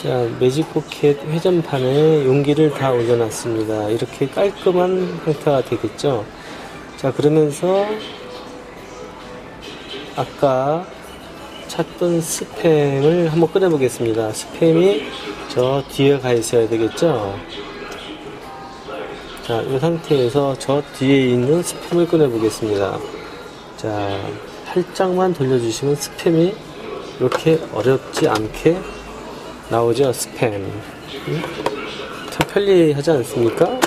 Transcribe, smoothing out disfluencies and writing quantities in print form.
자, 매직포켓 회전판에 용기를 다 올려놨습니다. 이렇게 깔끔한 형태가 되겠죠. 자, 그러면서 아까 찾던 스팸을 한번 꺼내 보겠습니다. 스팸이 저 뒤에 가 있어야 되겠죠. 자, 이 상태에서 저 뒤에 있는 스팸을 꺼내 보겠습니다. 자, 살짝만 돌려주시면 스팸이 이렇게 어렵지 않게 나오죠. 스팸. 참 편리하지 않습니까?